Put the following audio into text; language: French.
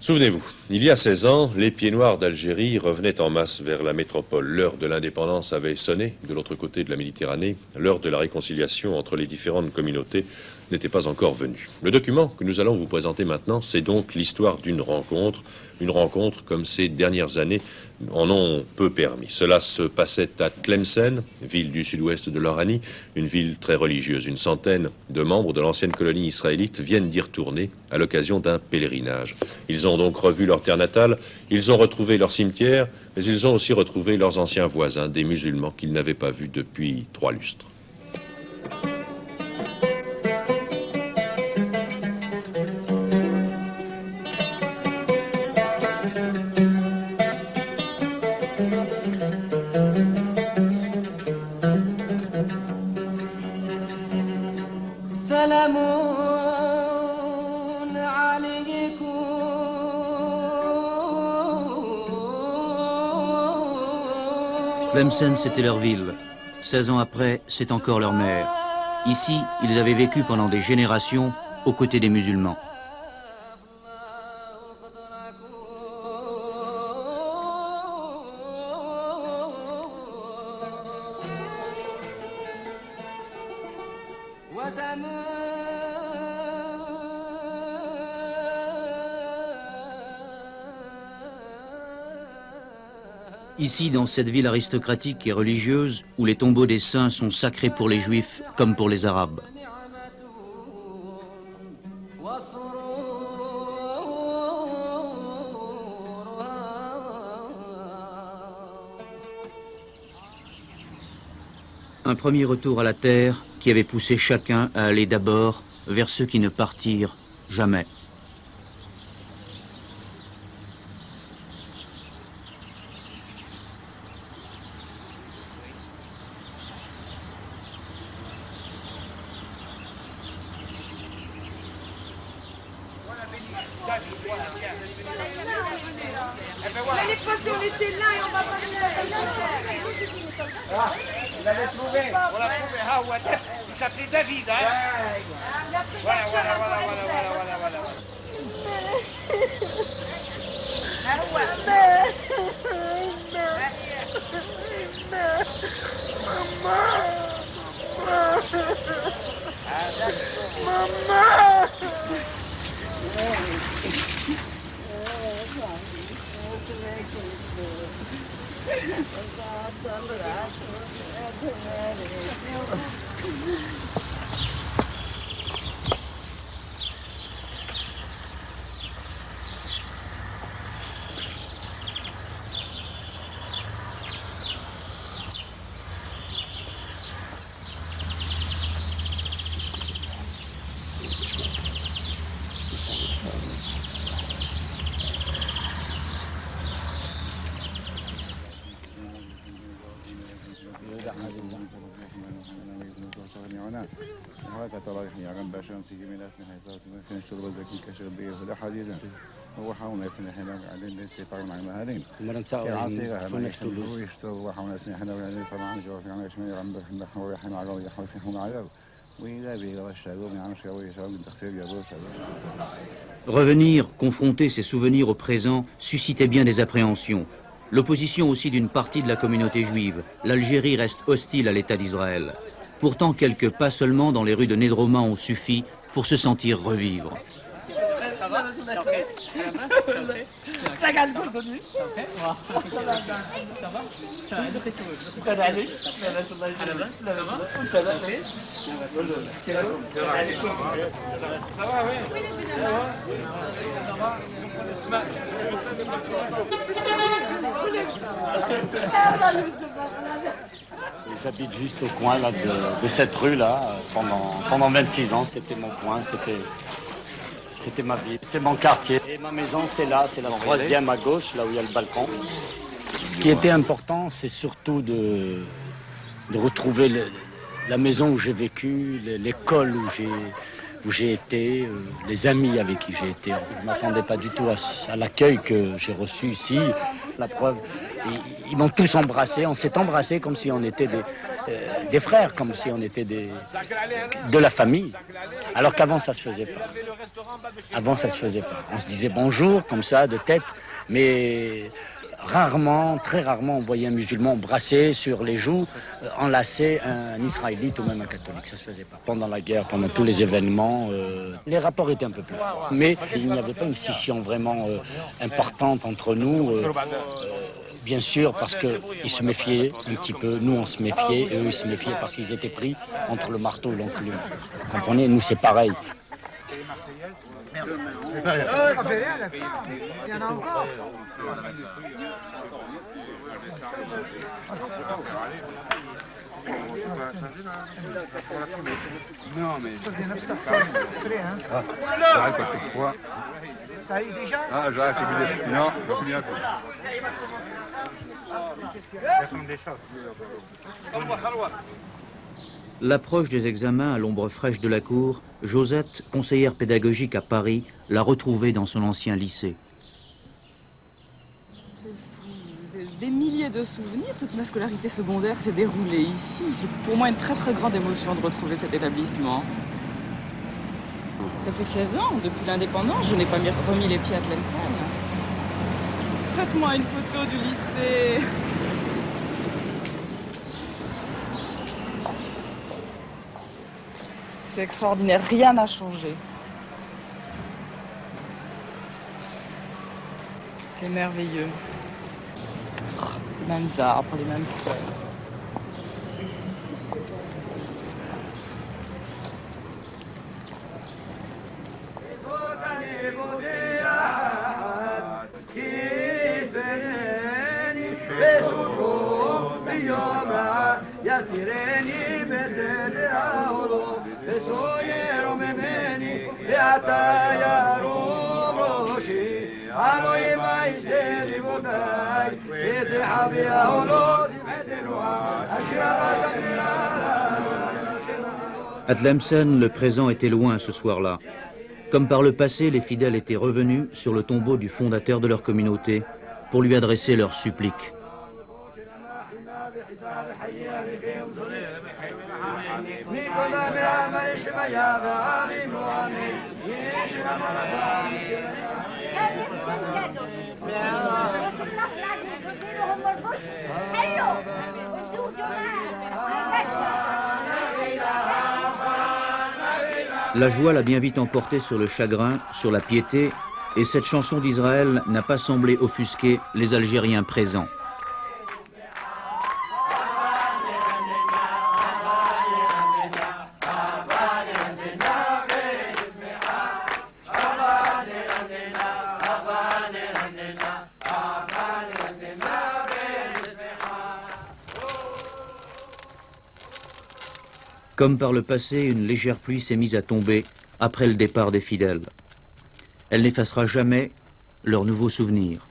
Souvenez-vous, il y a 16 ans, les pieds noirs d'Algérie revenaient en masse vers la métropole. L'heure de l'indépendance avait sonné de l'autre côté de la Méditerranée. L'heure de la réconciliation entre les différentes communautés n'était pas encore venue. Le document que nous allons vous présenter maintenant, c'est donc l'histoire d'une rencontre. Une rencontre comme ces dernières années en ont peu permis. Cela se passait à Tlemcen, ville du sud-ouest de l'Oranie, une ville très religieuse. Une centaine de membres de l'ancienne colonie israélite viennent d'y retourner à l'occasion d'un pèlerinage. Ils ont donc revu leur terre natale, ils ont retrouvé leur cimetière, mais ils ont aussi retrouvé leurs anciens voisins, des musulmans qu'ils n'avaient pas vus depuis 3 lustres. Tlemcen, c'était leur ville. 16 ans après, c'est encore leur mère. Ici, ils avaient vécu pendant des générations aux côtés des musulmans. Ici, dans cette ville aristocratique et religieuse, où les tombeaux des saints sont sacrés pour les Juifs comme pour les Arabes. Un premier retour à la terre qui avait poussé chacun à aller d'abord vers ceux qui ne partirent jamais. L'année passée, on était là et on va parler Ah, vous l'avez trouvé. On l'a trouvé. Ah, ouais. Il s'appelait David, hein. Voilà. Revenir, confronter ses souvenirs au présent, suscitait bien des appréhensions. L'opposition aussi d'une partie de la communauté juive. L'Algérie reste hostile à l'État d'Israël. Pourtant, quelques pas seulement dans les rues de Nedroma ont suffi pour se sentir revivre. Ça va? J'habite juste au coin là, de cette rue-là. Pendant 26 ans, c'était mon coin, c'était ma vie. C'est mon quartier. Et ma maison, c'est là, c'est la troisième à gauche, là où il y a le balcon. Ce qui était important, c'est surtout de retrouver la maison où j'ai vécu, l'école où j'ai été, les amis avec qui j'ai été. Je ne m'attendais pas du tout à l'accueil que j'ai reçu ici. La preuve, ils m'ont tous embrassé, on s'est embrassés comme si on était des frères, comme si on était de la famille. Alors qu'avant ça se faisait pas. Avant ça se faisait pas. On se disait bonjour comme ça de tête, mais rarement, très rarement, on voyait un musulman brasser sur les joues, enlacer un israélite ou même un catholique. Ça se faisait pas. Pendant la guerre, pendant tous les événements, les rapports étaient un peu plus forts. Mais il n'y avait pas une scission vraiment importante entre nous. Bien sûr, parce qu'ils se méfiaient un petit peu, nous on se méfiait, et eux ils se méfiaient parce qu'ils étaient pris entre le marteau et l'enclume. Vous comprenez, nous c'est pareil. Il y en a encore. Non, mais... J'arrête parce que quoi. Ça y est déjà? Ah, j'arrête, c'est bien. Non, c'est bien. L'approche des examens à l'ombre fraîche de la cour, Josette, conseillère pédagogique à Paris, l'a retrouvée dans son ancien lycée. Des milliers de souvenirs, toute ma scolarité secondaire s'est déroulée ici. C'est pour moi une très très grande émotion de retrouver cet établissement. Ça fait 16 ans, depuis l'indépendance, je n'ai pas remis les pieds à Tlemcen. Faites-moi une photo du lycée. C'est extraordinaire, rien n'a changé. C'est merveilleux. Les mêmes arbres, les mêmes fleurs. À Tlemcen, le présent était loin ce soir-là. Comme par le passé, les fidèles étaient revenus sur le tombeau du fondateur de leur communauté pour lui adresser leurs suppliques. La joie l'a bien vite emporté sur le chagrin, sur la piété, et cette chanson d'Israël n'a pas semblé offusquer les Algériens présents. Comme par le passé, une légère pluie s'est mise à tomber après le départ des fidèles. Elle n'effacera jamais leurs nouveaux souvenirs.